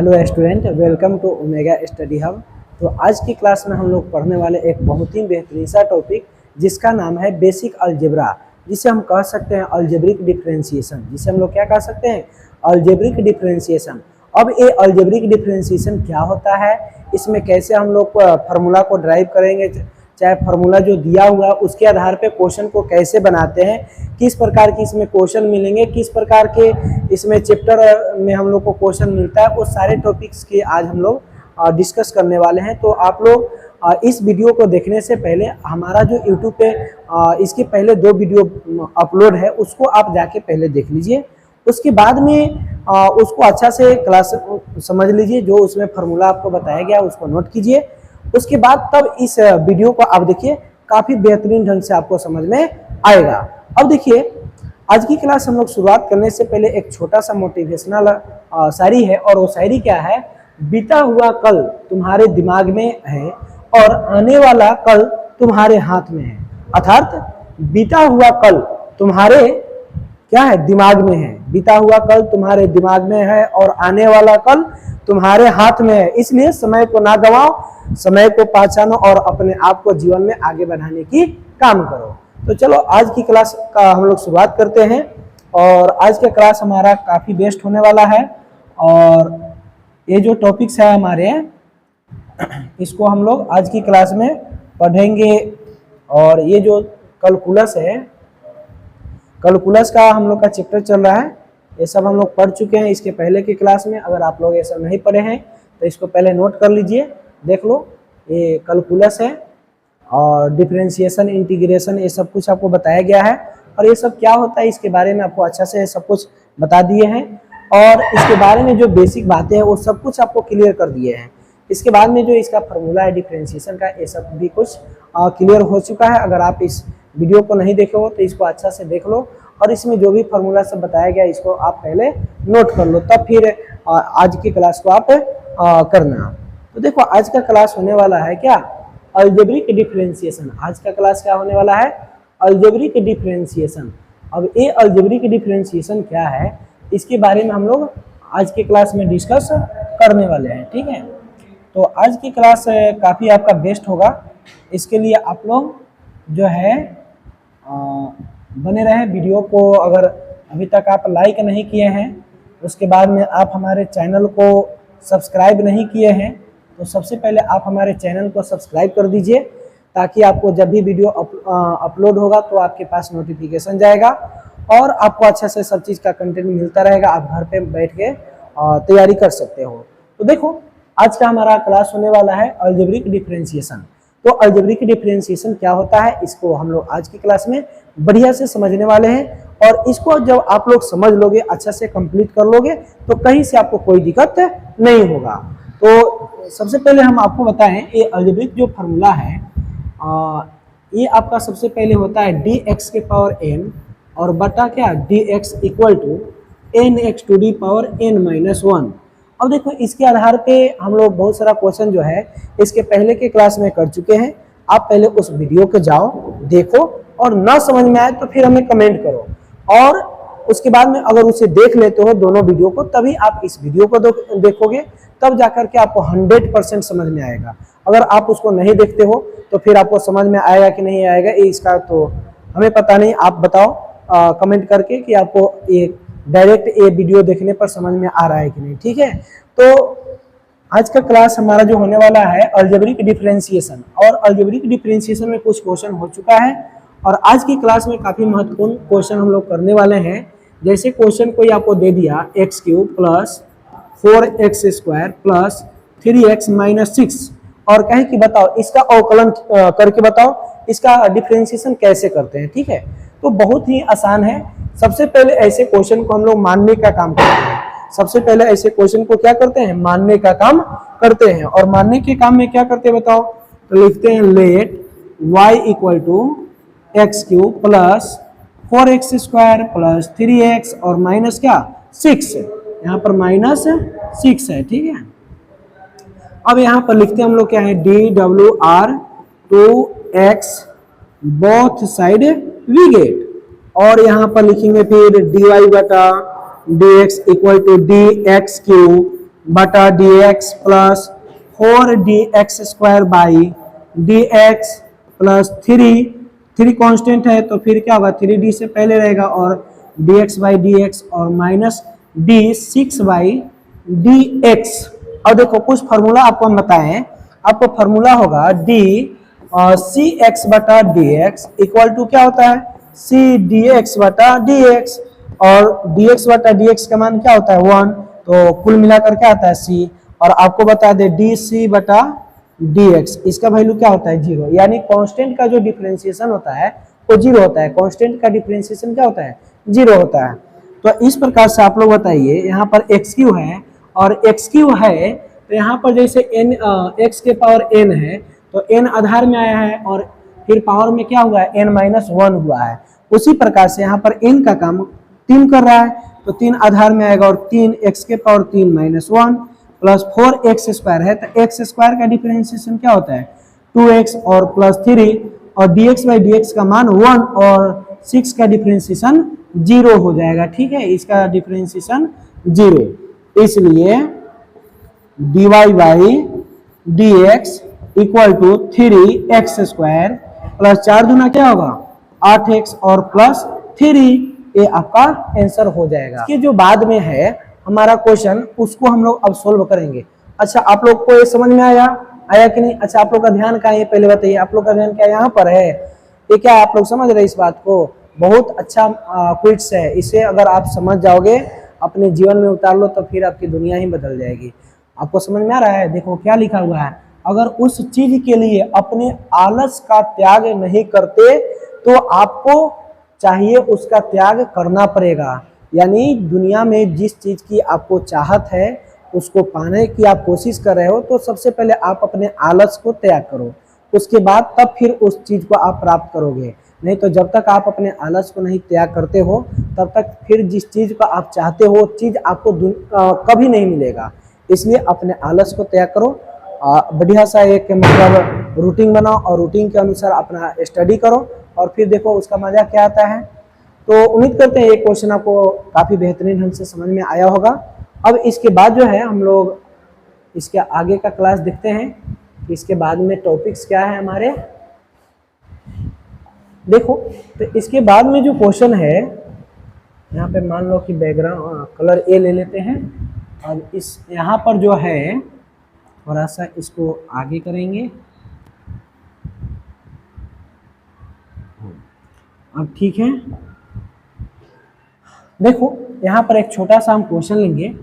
Hello student, welcome to Omega Study Hub. तो आज की क्लास में हम लोग पढ़ने वाले एक बहुत ही बेहतरीन सा टॉपिक जिसका नाम है बेसिक अलजेब्रा, जिसे हम कह सकते हैं अलजेब्रिक डिफरेंशिएशन, जिसे हम लोग क्या कह सकते हैं अलजेब्रिक डिफरेंशिएशन। अब ये अलजेब्रिक डिफरेंशिएशन क्या होता है, इसमें कैसे हम लोग फार्मूला को ड्राइव करेंगे, चाहे फार्मूला जो दिया हुआ उसके आधार पे क्वेश्चन को कैसे बनाते हैं, किस प्रकार की इसमें क्वेश्चन मिलेंगे, किस प्रकार के इसमें चैप्टर में हम लोग को क्वेश्चन मिलता है, वो सारे टॉपिक्स की आज हम लोग डिस्कस करने वाले हैं। तो आप लोग इस वीडियो को देखने से पहले हमारा जो यूट्यूब पे इसके पहले 2 वीडियो अपलोड है उसको आप जाके पहले देख लीजिए, उसके बाद में उसको अच्छा से क्लास समझ लीजिए, जो उसमें फार्मूला आपको बताया गया उसको नोट कीजिए, उसके बाद तब इस वीडियो को आप देखिए, काफ़ी बेहतरीन ढंग से आपको समझ में आएगा। अब देखिए, आज की क्लास हम लोग शुरुआत करने से पहले एक छोटा सा मोटिवेशनल शायरी है, और वो शायरी क्या है, बीता हुआ कल तुम्हारे दिमाग में है और आने वाला कल तुम्हारे हाथ में है। अर्थात बीता हुआ कल तुम्हारे क्या है, दिमाग में है, बीता हुआ कल तुम्हारे दिमाग में है और आने वाला कल तुम्हारे हाथ में है। इसलिए समय को ना गवाओ, समय को पहचानो और अपने आप को जीवन में आगे बढ़ाने की काम करो। तो चलो आज की क्लास का हम लोग शुरुआत करते हैं, और आज का क्लास हमारा काफ़ी बेस्ट होने वाला है। और ये जो टॉपिक्स है हमारे, इसको हम लोग आज की क्लास में पढ़ेंगे। और ये जो कैलकुलस है, कैलकुलस का हम लोग का चैप्टर चल रहा है, ये सब हम लोग पढ़ चुके हैं इसके पहले की क्लास में। अगर आप लोग ये सब नहीं पढ़े हैं तो इसको पहले नोट कर लीजिए, देख लो। ये कैलकुलस है और डिफरेंशिएशन, इंटीग्रेशन, ये सब कुछ आपको बताया गया है, और ये सब क्या होता है इसके बारे में आपको अच्छा से सब कुछ बता दिए हैं, और इसके बारे में जो बेसिक बातें हैं वो सब कुछ आपको क्लियर कर दिए हैं। इसके बाद में जो इसका फार्मूला है डिफरेंशिएशन का, ये सब भी कुछ क्लियर हो चुका है। अगर आप इस वीडियो को नहीं देखे हो तो इसको अच्छा से देख लो, और इसमें जो भी फार्मूला सब बताया गया इसको आप पहले नोट कर लो, तब फिर आज की क्लास को आप करना। तो देखो, आज का क्लास होने वाला है क्या, अलजेब्रिक डिफरेंशिएशन। आज का क्लास क्या होने वाला है, अलजेब्रिक डिफरेंशिएशन। अब ये अलजेब्रिक डिफरेंशिएशन क्या है, इसके बारे में हम लोग आज की क्लास में डिस्कस करने वाले हैं, ठीक है। तो आज की क्लास काफ़ी आपका बेस्ट होगा, इसके लिए आप लोग जो है बने रहें वीडियो को। अगर अभी तक आप लाइक नहीं किए हैं, उसके बाद में आप हमारे चैनल को सब्सक्राइब नहीं किए हैं, तो सबसे पहले आप हमारे चैनल को सब्सक्राइब कर दीजिए, ताकि आपको जब भी वीडियो अपलोड होगा तो आपके पास नोटिफिकेशन जाएगा और आपको अच्छा से सब चीज़ का कंटेंट मिलता रहेगा। आप घर पे बैठ के तैयारी कर सकते हो। तो देखो, आज का हमारा क्लास होने वाला है अलजेब्रिक डिफरेंशिएशन। तो अलजेब्रिक डिफरेंशिएशन क्या होता है, इसको हम लोग आज की क्लास में बढ़िया से समझने वाले हैं, और इसको जब आप लोग समझ लोगे, अच्छा से कंप्लीट कर लोगे, तो कहीं से आपको कोई दिक्कत नहीं होगा। तो सबसे पहले हम आपको बताएं, ये अलजेब्रिक जो फार्मूला है, ये आपका सबसे पहले होता है dx के पावर n और बटा क्या, dx equal to nx to the power n-1। अब देखो, इसके आधार पे हम लोग बहुत सारा क्वेश्चन जो है इसके पहले के क्लास में कर चुके हैं। आप पहले उस वीडियो के जाओ, देखो, और ना समझ में आए तो फिर हमें कमेंट करो, और उसके बाद में अगर उसे देख लेते हो दोनों वीडियो को, तभी आप इस वीडियो को देखोगे, तब जाकर के आपको 100% समझ में आएगा। अगर आप उसको नहीं देखते हो तो फिर आपको समझ में आएगा कि नहीं आएगा, ये इसका तो हमें पता नहीं। आप बताओ कमेंट करके कि आपको ये डायरेक्ट ये वीडियो देखने पर समझ में आ रहा है कि नहीं, ठीक है। तो आज का क्लास हमारा जो होने वाला है अलजेब्रिक डिफरेंशिएशन, और अलजेब्रिक डिफरेंशिएशन में कुछ क्वेश्चन हो चुका है, और आज की क्लास में काफ़ी महत्वपूर्ण क्वेश्चन हम लोग करने वाले हैं। जैसे क्वेश्चन कोई आपको दे दिया x³ plus 4x² plus 3x-6, और कहें कि बताओ इसका अवकलन करके बताओ इसका डिफरेंशिएशन कैसे करते हैं, ठीक है। तो बहुत ही आसान है। सबसे पहले ऐसे क्वेश्चन को हम लोग मानने का काम करते हैं। सबसे पहले ऐसे क्वेश्चन को क्या करते हैं, मानने का काम करते हैं। और मानने के काम में क्या करते हैं बताओ, तो लिखते हैं let y equal to x³ plus 4x² plus 3x और माइनस क्या 6, यहाँ पर -6 है, ठीक है। अब यहाँ पर लिखते हैं हम लोग क्या है, DWR 2x both side we get, और यहाँ पर लिखेंगे फिर dy बटा dx इक्वल टू dx³ बटा d x plus 4dx² by d x plus 3 constant है तो फिर क्या होगा 3d से पहले रहेगा और dx बाई डी एक्स और minus d6 by d x. और देखो कुछ फार्मूला आपको हम बताएं, आपको फार्मूला होगा डी सी एक्स बटा डी एक्स इक्वल टू क्या होता है सी डी एक्स बटा डी एक्स, और डी एक्स बटा डी एक्स का मान क्या होता है 1, तो कुल मिलाकर क्या आता है सी। और आपको बता दे डी सी बटा डी एक्स, इसका वैल्यू क्या होता है 0, यानी कांस्टेंट का जो डिफरेंशिएशन होता है वो 0 होता है। कांस्टेंट का डिफरेंशिएशन क्या होता है 0 होता है। तो इस प्रकार से आप लोग बताइए, यहाँ पर एक्स क्यू है और एक्स क्यू है तो यहाँ पर जैसे n एक्स के पावर n है तो n आधार में आया है और फिर पावर में क्या हुआ है n-1 हुआ है। उसी प्रकार से यहाँ पर n का काम 3 कर रहा है तो 3 आधार में आएगा और 3 x के पावर 3 - 1 प्लस 4x² है तो x² का डिफरेंशिएशन क्या होता है 2x और प्लस 3 और dx बाई dx का मान 1 और 6 का डिफरेंशिएशन 0 हो जाएगा। ठीक है, इसका डिफरेंशिएशन 0, इसलिए dy by dx equal to 3x² plus 4 दूना क्या होगा 8x और प्लस 3, ये आपका आंसर हो जाएगा। ये जो बाद में है हमारा क्वेश्चन उसको हम लोग अब सोल्व करेंगे। अच्छा, आप लोग को ये समझ में आया कि नहीं? अच्छा, आप लोग का ध्यान कहाँ है पहले बताइए, आप लोग का ध्यान क्या यहाँ पर है? ये क्या आप लोग समझ रहे इस बात को? बहुत अच्छा क्विज है, इसे अगर आप समझ जाओगे अपने जीवन में उतार लो तो फिर आपकी दुनिया ही बदल जाएगी। आपको समझ में आ रहा है? देखो क्या लिखा हुआ है, अगर उस चीज के लिए अपने आलस का त्याग नहीं करते तो आपको चाहिए उसका त्याग करना पड़ेगा। यानी दुनिया में जिस चीज की आपको चाहत है उसको पाने की आप कोशिश कर रहे हो तो सबसे पहले आप अपने आलस को त्याग करो, उसके बाद तब फिर उस चीज को आप प्राप्त करोगे। नहीं तो जब तक आप अपने आलस को नहीं त्याग करते हो तब तक फिर जिस चीज को आप चाहते हो चीज आपको कभी नहीं मिलेगा। इसलिए अपने आलस को त्याग करो, बढ़िया सा एक मतलब रूटीन बनाओ और रूटीन के अनुसार अपना स्टडी करो और फिर देखो उसका मजा क्या आता है। तो उम्मीद करते हैं ये क्वेश्चन आपको काफ़ी बेहतरीन ढंग से समझ में आया होगा। अब इसके बाद जो है हम लोग इसके आगे का क्लास देखते हैं कि इसके बाद में टॉपिक्स क्या है हमारे। देखो तो इसके बाद में जो क्वेश्चन है यहाँ पे मान लो कि बैकग्राउंड कलर ए ले लेते हैं और इस यहाँ पर जो है थोड़ा सा इसको आगे करेंगे। अब ठीक है, देखो यहाँ पर एक छोटा सा हम क्वेश्चन लेंगे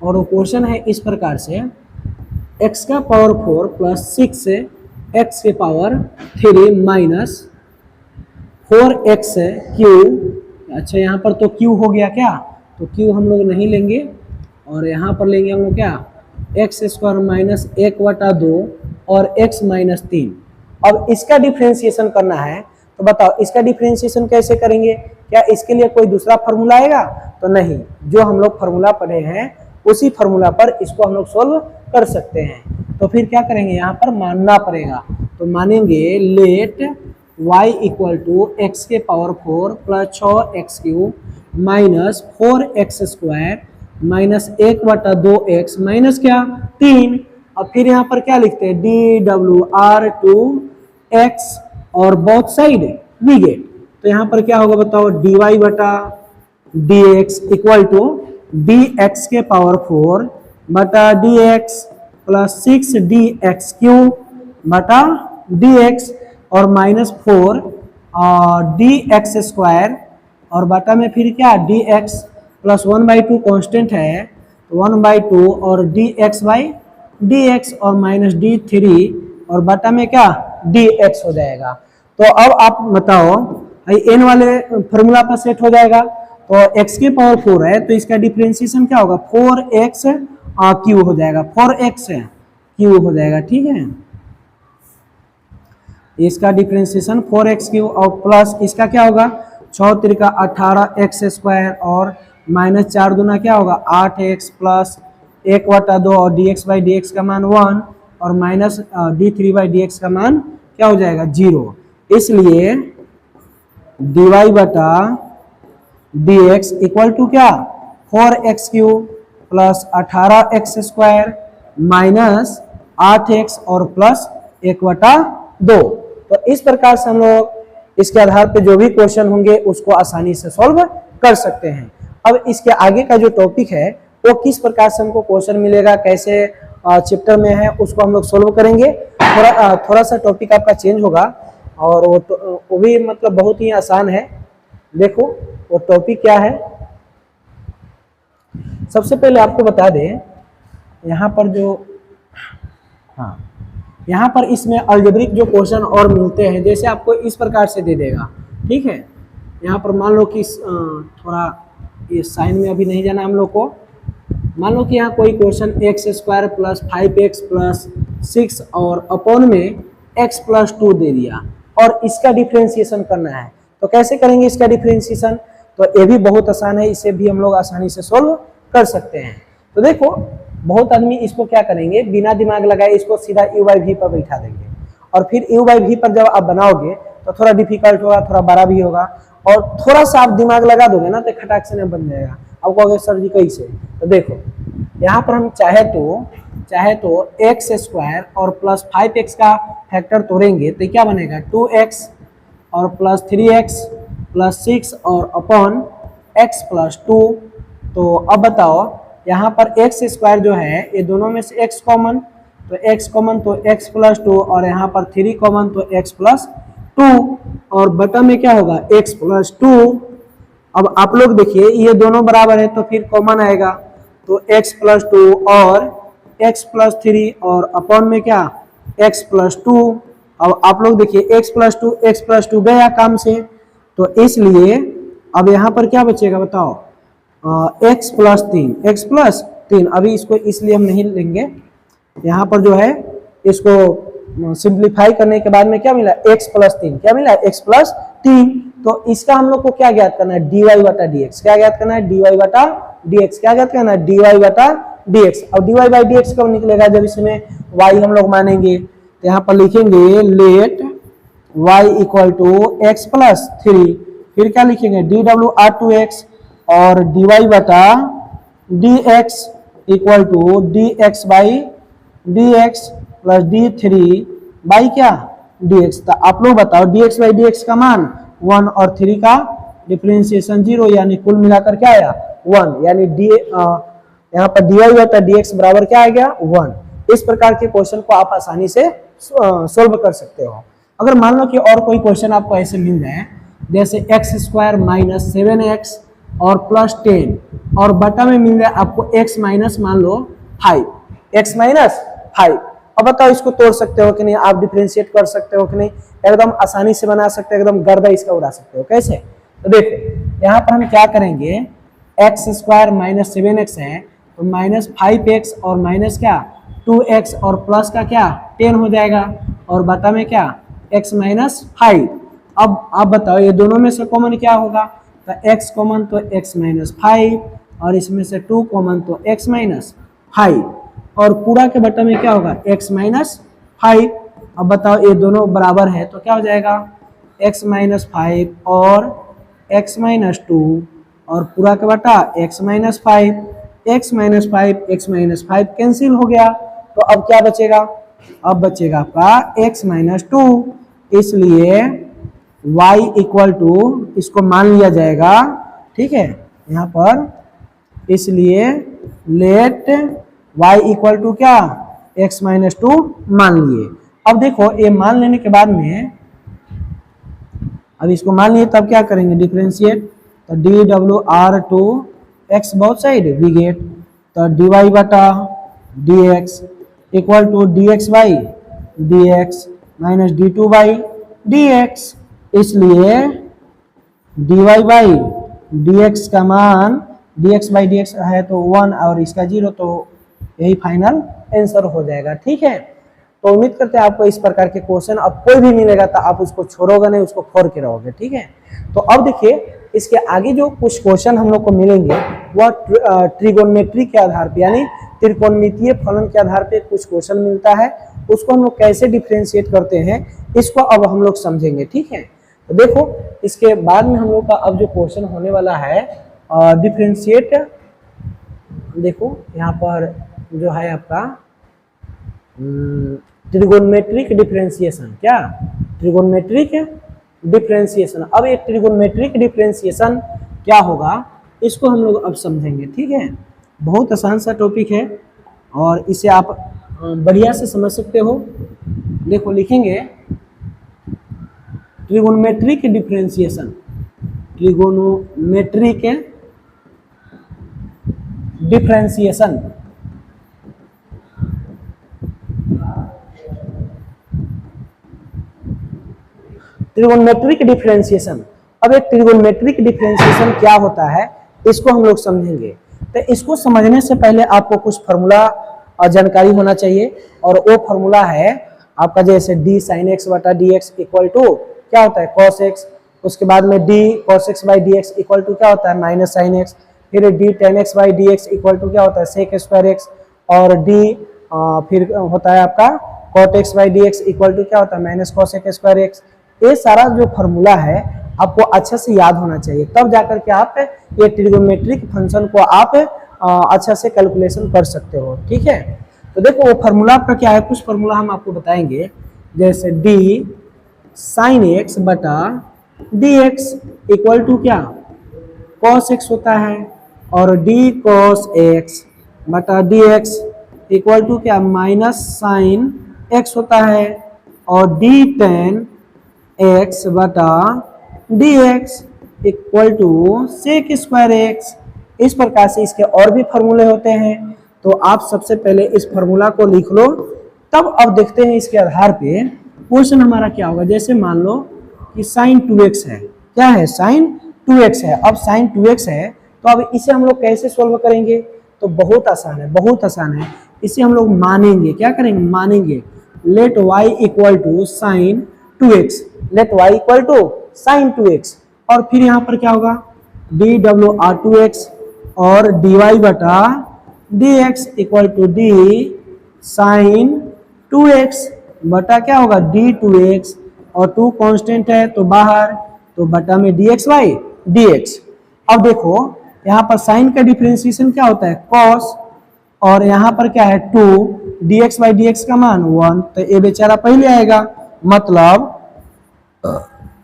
और वो क्वेश्चन है इस प्रकार से, x का पावर 4 प्लस 6 x के पावर 3 माइनस 4x क्यू। अच्छा, यहाँ पर तो q हो गया क्या, तो q हम लोग नहीं लेंगे और यहाँ पर लेंगे हम लोग क्या x² माइनस 1/2 और x माइनस 3। अब इसका डिफ्रेंशिएशन करना है तो बताओ इसका डिफ्रेंशिएशन कैसे करेंगे? क्या इसके लिए कोई दूसरा फार्मूला आएगा? तो नहीं, जो हम लोग फार्मूला पढ़े हैं उसी फार्मूला पर इसको हम लोग सोल्व कर सकते हैं। तो फिर क्या करेंगे, यहाँ पर मानना पड़ेगा। तो मानेंगे let y equal to x के power 4 plus 6x³ minus 4x² minus 1/2x minus क्या 3। अब फिर यहाँ पर क्या लिखते हैं DWR2x और बोथ साइड वी गेट। तो यहाँ पर क्या होगा बताओ dy बटा dx इक्वल टू dx के पावर 4 बटा dx प्लस 6dx³ बटा dx और माइनस 4 और dx² और बटा में फिर क्या dx प्लस 1/2 कांस्टेंट है तो 1/2 और dx बाई dx और माइनस d3 और बटा में क्या dx हो जाएगा। तो अब आप बताओ n वाले फॉर्मूला पर सेट हो जाएगा। तो x के पावर 4 है तो इसका डिफरेंशिएशन क्या होगा 4x क्यू हो जाएगा, 4x क्यू हो जाएगा। ठीक है, इसका डिफरेंशिएशन 4x क्यू और प्लस इसका क्या होगा 6 त्रिका 18x² और माइनस 4 दूना क्या होगा 8x प्लस 1/2 और dx बाई dx का मान 1 और माइनस d3 बाई dx का मान क्या हो जाएगा 0। इसलिए dy बटा dx इक्वल टू क्या 4x Q plus 18x² minus 8x और प्लस 1/2। तो इस प्रकार से हम लोग इसके आधार पे जो भी क्वेश्चन होंगे उसको आसानी से सॉल्व कर सकते हैं। अब इसके आगे का जो टॉपिक है वो किस प्रकार से हमको क्वेश्चन मिलेगा, कैसे चैप्टर में है, उसको हम लोग सोल्व करेंगे। थोड़ा सा टॉपिक आपका चेंज होगा और वो भी मतलब बहुत ही आसान है। देखो वो टॉपिक क्या है। सबसे पहले आपको बता दें यहाँ पर जो यहाँ पर इसमें अलजेब्रिक जो क्वेश्चन और मिलते हैं, जैसे आपको इस प्रकार से दे देगा, ठीक है। यहाँ पर मान लो कि थोड़ा ये साइन में अभी नहीं जाना हम लोग को। मान लो कि यहाँ कोई question x² plus 5x plus 6 और अपॉन में x प्लस 2 दे दिया और इसका डिफ्रेंशिएशन करना है। तो कैसे करेंगे इसका डिफ्रेंशिएशन? तो ये भी बहुत आसान है, इसे भी हम लोग आसानी से सोल्व कर सकते हैं। तो देखो बहुत आदमी इसको क्या करेंगे, बिना दिमाग लगाए इसको सीधा u/v पर बैठा देंगे और फिर u/v पर जब आप बनाओगे तो थोड़ा डिफिकल्ट होगा, थोड़ा बड़ा भी होगा और थोड़ा सा आप दिमाग लगा दोगे ना तो खटाक से नहीं बन जाएगा। अब कहोगे सर जी कैसे? तो देखो यहाँ पर हम चाहे तो x² और प्लस 5x का फैक्टर तोड़ेंगे तो क्या बनेगा 2x और प्लस 3x प्लस 6 और अपॉन x प्लस 2। तो अब बताओ यहाँ पर x² जो है ये दोनों में से x कॉमन, तो x कॉमन तो x प्लस 2 और यहाँ पर 3 कॉमन तो x प्लस 2 और बटा में क्या होगा x प्लस 2। अब आप लोग देखिए ये दोनों बराबर है तो फिर कॉमन आएगा तो x प्लस 2 और x प्लस 3 और अपॉन में क्या x प्लस 2। अब आप लोग देखिए x प्लस 2 गया काम से, तो इसलिए अब यहाँ पर क्या बचेगा बताओ x प्लस 3 अभी इसको इसलिए हम नहीं लेंगे। यहाँ पर जो है इसको सिंप्लीफाई करने के बाद में क्या मिला x प्लस 3, क्या मिला x प्लस 3। तो इसका हम लोग को क्या ज्ञात करना है dy/dx, क्या ज्ञात करना है dy/dx, क्या ज्ञात करना है dy/dx। अब dy/dx कब निकलेगा जब इसमें y हम लोग मानेंगे, तो यहाँ पर लिखेंगे let y equal to x plus 3, फिर क्या लिखेंगे dw/2x और dy/dx equal to dx/dx plus d3 क्या dx। तो आप लोग बताओ dx/dx का मान 1 और 3 का डिफरेंशिएशन 0, यानी कुल मिलाकर क्या आया 1, यानी यहाँ पर dy/dx बराबर क्या आ गया 1। इस प्रकार के क्वेश्चन को आप आसानी से सोल्व कर सकते हो। अगर मान लो कि और कोई क्वेश्चन आपको ऐसे मिल जाए जैसे x² माइनस 7x और प्लस 10 और बटा में मिल जाए आपको x माइनस मान लो 5, x माइनस 5। अब बताओ इसको तोड़ सकते हो कि नहीं, आप डिफरेंशिएट कर सकते हो कि नहीं, एकदम आसानी से बना सकते हो, एकदम गर्दा इसका उड़ा सकते हो। कैसे? तो देखो यहाँ पर हम क्या करेंगे x² माइनस 7x है तो माइनस 5x और माइनस क्या 2x और प्लस का क्या 10 हो जाएगा और बटा में क्या x माइनस 5। अब आप बताओ ये दोनों में से कॉमन क्या होगा, तो x कॉमन तो x माइनस 5 और इसमें से 2 कॉमन तो x माइनस 5 और पूरा के बटा में क्या होगा x माइनस 5। अब बताओ ये दोनों बराबर है तो क्या हो जाएगा x माइनस 5 और x माइनस 2 और पूरा के बटा x minus 5, x minus 5 cancel हो गया। तो अब क्या बचेगा, अब बचेगा आपका x माइनस 2, इसलिए y इक्वल टू इसको मान लिया जाएगा, ठीक है यहाँ पर, इसलिए लेट y इक्वल टू क्या x माइनस 2 मान लिए। अब देखो ये मान लेने के बाद में अब इसको मान लिए तब क्या करेंगे डिफरेंशिएट, तो dw/2x both side we gate, तो dy/dx equal to dx/dx minus d2/dx, इसलिए dy/dx का मान dx/dx है तो 1 और इसका 0, तो यही फाइनल आंसर हो जाएगा। ठीक है, तो उम्मीद करते हैं आपको इस प्रकार के क्वेश्चन अब कोई भी मिलेगा तो आप उसको छोड़ोगे नहीं, उसको फोड़ के रहोगे। ठीक है, तो अब देखिए इसके आगे जो कुछ क्वेश्चन हम लोग को मिलेंगे वह ट्रिगोनोमेट्री के आधार पर यानी त्रिकोणमितीय फलन के आधार पे कुछ क्वेश्चन मिलता है, उसको हम लोग कैसे डिफरेंशिएट करते हैं इसको अब हम लोग समझेंगे। ठीक है, तो देखो इसके बाद में हम लोग का अब जो क्वेश्चन होने वाला है डिफरेंशिएट देखो यहाँ पर जो है आपका ट्रिगोनमेट्रिक डिफरेंशिएशन, क्या ट्रिगोनमेट्रिक डिफरेंशिएशन। अब ये ट्रिगोनमेट्रिक डिफरेंशिएशन क्या होगा इसको हम लोग अब समझेंगे, ठीक है। बहुत आसान सा टॉपिक है और इसे आप बढ़िया से समझ सकते हो। देखो लिखेंगे trigonometric differentiation, trigonometric differentiation. Trigonometric differentiation. अब एक ट्रिगोनमेट्रिक डिफरेंशिएशन क्या होता है इसको हम लोग समझेंगे। तो इसको समझने से पहले आपको कुछ फार्मूला जानकारी होना चाहिए और वो फार्मूला है आपका जैसे डी साइन एक्स बटा डी एक्स इक्वल टू क्या होता है कॉस एक्स, उसके बाद में d cos x by d x equal to क्या होता है माइनस साइन एक्स, फिर d tan x by d x equal to क्या होता है सेक स्क्वायर एक्स, और डी फिर होता है आपका cot x by d x equal to क्या होता है minus cos x square x. ये सारा जो फार्मूला है आपको अच्छे से याद होना चाहिए, तब जाकर के आप ये ट्रिगोनोमेट्रिक फंक्शन को आप अच्छे से कैलकुलेशन कर सकते हो, ठीक है। तो देखो वो फार्मूला आपका क्या है, कुछ फार्मूला हम आपको बताएंगे जैसे डी साइन एक्स बटा डी एक्स इक्वल टू क्या कॉस एक्स होता है, और डी कॉस एक्स बटा डी एक्स इक्वल टू क्या माइनस साइन एक्स होता है, और डी टेन एक्स बटा d x equal to sec square x. इस प्रकार से इसके और भी फार्मूले होते हैं, तो आप सबसे पहले इस फार्मूला को लिख लो, तब अब देखते हैं इसके आधार पे क्वेश्चन हमारा क्या होगा। जैसे मान लो कि साइन 2x है, क्या है साइन 2x है। अब साइन 2x है तो अब इसे हम लोग कैसे सोल्व करेंगे, तो बहुत आसान है, बहुत आसान है। इसे हम लोग मानेंगे, क्या करेंगे मानेंगे let y equal to sine 2x, let y equal to sine 2x, और फिर यहाँ पर क्या होगा डी डब्ल्यू आर 2x और डी वाई बटा d x equal to d sine 2x बटा क्या होगा डी 2x, और 2 कांस्टेंट है तो बाहर, तो बटा में D x by d x. अब देखो यहाँ पर साइन का डिफरेंशिएशन क्या होता है cos, और यहाँ पर क्या है 2 dx बाई डी एक्स का मान 1, तो ये बेचारा पहले आएगा, मतलब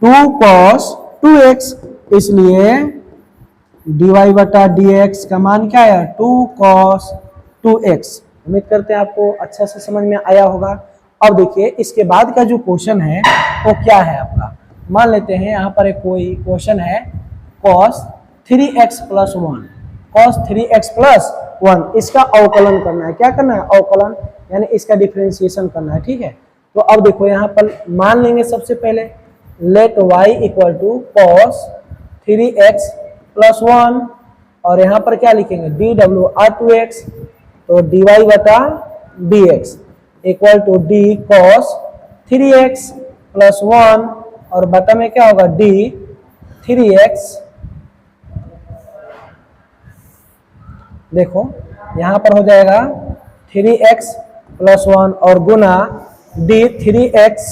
2 cos 2x, इसलिए dy बटा dx का मान क्या है 2 cos 2x। उम्मीद करते हैं आपको अच्छा से समझ में आया होगा। अब देखिए इसके बाद का जो क्वेश्चन है वो क्या है आपका, मान लेते हैं यहाँ पर एक कोई क्वेश्चन है cos 3x plus 1, cos 3x plus 1, इसका अवकलन करना है। क्या करना है अवकलन, यानी इसका डिफरेंशिएशन करना है, ठीक है। तो अब देखो यहाँ पर मान लेंगे सबसे पहले let y equal to cos 3x plus 1, और यहाँ पर क्या लिखेंगे डी डब्ल्यू आर 2x, तो dy बटा dx equal to d cos 3x plus 1, और बटा में क्या होगा डी 3x। देखो यहाँ पर हो जाएगा 3x प्लस 1 और गुना डी 3x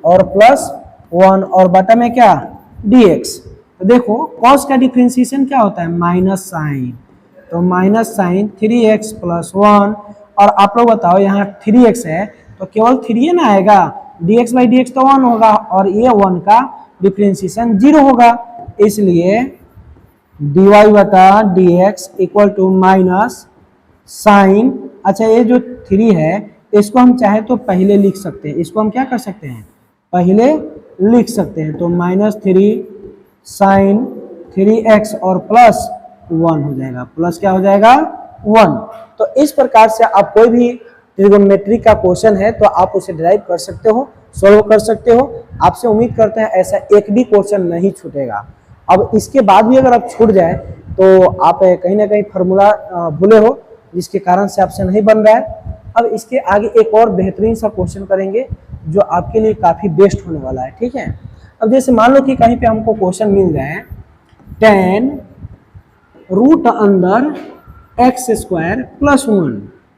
और प्लस 1 और बटा में क्या dx। तो देखो cos का डिफरेंशिएशन क्या होता है माइनस साइन, तो माइनस साइन 3x प्लस 1, और आप लोग बताओ यहाँ 3x है तो केवल 3 ना आएगा, dx बाई dx तो 1 होगा, और ये 1 का डिफरेंशिएशन 0 होगा, इसलिए dy बटा dx equal to minus sine, अच्छा ये जो 3 है इसको हम चाहे तो पहले लिख सकते हैं, इसको हम क्या कर सकते हैं पहले लिख सकते हैं, तो माइनस 3 साइन 3x और प्लस 1 हो जाएगा, प्लस क्या हो जाएगा 1। तो इस प्रकार से आप कोई भी ट्रिगोनोमेट्री का क्वेश्चन है तो आप उसे डिराइव कर सकते हो, सोल्व कर सकते हो। आपसे उम्मीद करते हैं ऐसा एक भी क्वेश्चन नहीं छूटेगा। अब इसके बाद भी अगर आप छूट जाए तो आप कहीं ना कहीं फार्मूला भूले हो जिसके कारण से आपसे नहीं बन रहा है। अब इसके आगे एक और बेहतरीन सा क्वेश्चन करेंगे जो आपके लिए काफ़ी बेस्ट होने वाला है, ठीक है। अब जैसे मान लो कि कहीं पे हमको क्वेश्चन मिल जाए tan रूट अंदर x square plus 1,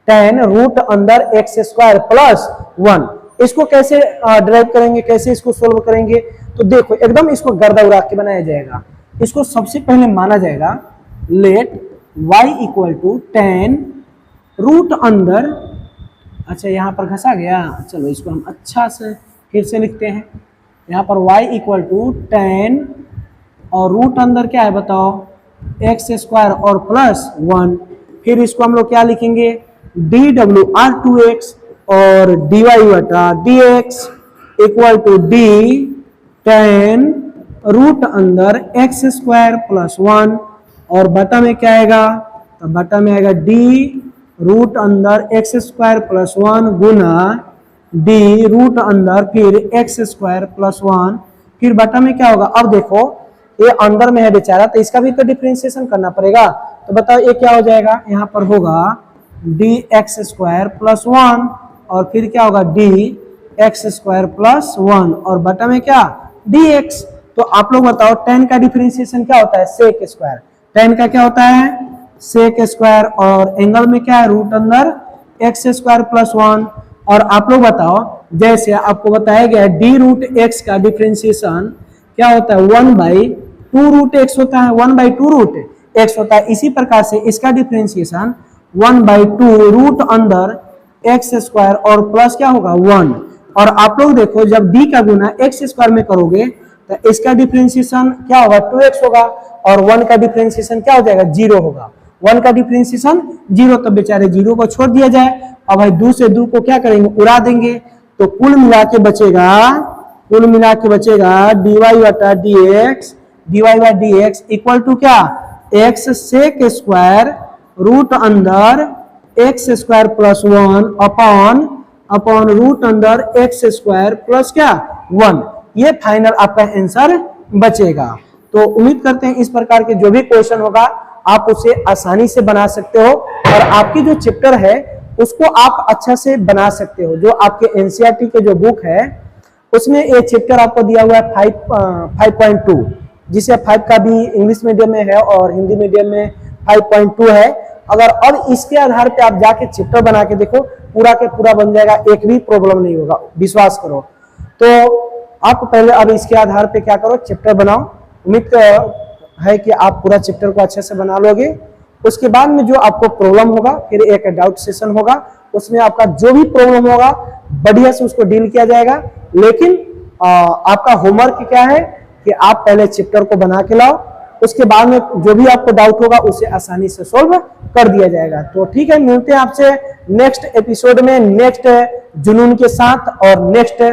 tan root अंदर एक्स स्क्वायर प्लस 1, इसको कैसे ड्राइव करेंगे, कैसे इसको सोल्व करेंगे, तो देखो एकदम इसको गर्दा उड़ा के बनाया जाएगा। इसको सबसे पहले माना जाएगा let y equal to 10 root अंदर, अच्छा यहाँ पर घसा गया, चलो इसको हम अच्छा से फिर से लिखते हैं। यहाँ पर y इक्वल टू 10 और रूट अंदर क्या है बताओ, एक्स स्क्वायर और प्लस 1। फिर इसको हम लोग क्या लिखेंगे, डी डब्ल्यू आर 2x और डी वाई बटा d x equal to d 10 root अंदर एक्स स्क्वायर प्लस 1 और बटा में क्या आएगा, तो बटा में आएगा डी रूट अंदर एक्स स्क्वायर प्लस 1 गुना डी रूट अंदर फिर एक्स स्क्वायर प्लस 1, फिर बटा में क्या होगा। अब देखो ये अंदर में है बेचारा, तो इसका भी तो डिफरेंशिएशन करना पड़ेगा। तो बताओ ये क्या हो जाएगा, यहाँ पर होगा डी एक्स स्क्वायर प्लस 1 और फिर क्या होगा डी एक्स स्क्वायर प्लस 1 और बटा में क्या डी एक्स। तो आप लोग बताओ 10 का डिफरेंशिएशन क्या होता है, सेक स्क्वायर। 10 का क्या होता है, सेक स्क्वायर और एंगल में क्या है रूट अंदर एक्स स्क्वायर प्लस 1। और आप लोग बताओ जैसे आपको बताया गया डी रूट एक्स का डिफरेंशिएशन क्या होता है 1/2 रूट एक्स होता है, 1/2 रूट एक्स होता है। इसी प्रकार से इसका डिफरेंशिएशन 1/2 रूट अंदर एक्स स्क्वायर और प्लस क्या होगा 1। और आप लोग देखो जब d का गुना एक्स स्क्वायर में करोगे तो इसका डिफरेंशिएशन क्या होगा 2x होगा और 1 का डिफरेंशिएशन क्या हो जाएगा 0 होगा। 1 का डिफरेंशिएशन 0, तो बेचारे 0 को छोड़ दिया जाए। अब भाई 2 से 2 को क्या करेंगे उड़ा देंगे, तो कुल मिला के बचेगा dy बटा dx इक्वल टू क्या x सेक स्क्वायर रूट अंदर x square plus 1 upon root अंदर एक्स स्क्वायर प्लस क्या 1। ये फाइनल आपका आंसर बचेगा। तो उम्मीद करते हैं इस प्रकार के जो भी क्वेश्चन होगा आप उसे आसानी से बना सकते हो और आपकी जो चैप्टर है उसको आप अच्छा से बना सकते हो। जो आपके एनसीईआरटी के जो बुक है उसमें ये चैप्टर आपको दिया हुआ है 5.2, जिसे 5 का भी इंग्लिश मीडियम में है और हिंदी मीडियम में 5.2 है। अगर अब इसके आधार पे आप जाके चैप्टर बना के देखो पूरा के पूरा बन जाएगा, एक भी प्रॉब्लम नहीं होगा, विश्वास करो। तो आप पहले अब इसके आधार पे क्या करो चैप्टर बनाओ। उम्मीद है कि आप पूरा चैप्टर को अच्छे से बना लोगे। उसके बाद में जो आपको प्रॉब्लम होगा फिर एक डाउट सेशन होगा, उसमें आपका जो भी प्रॉब्लम होगा बढ़िया से उसको डील किया जाएगा। लेकिन आपका होमवर्क क्या है कि आप पहले चैप्टर को बना के लाओ, उसके बाद में जो भी आपको डाउट होगा उसे आसानी से सॉल्व कर दिया जाएगा। तो ठीक है, मिलते हैं आपसे नेक्स्ट एपिसोड में नेक्स्ट जुनून के साथ और नेक्स्ट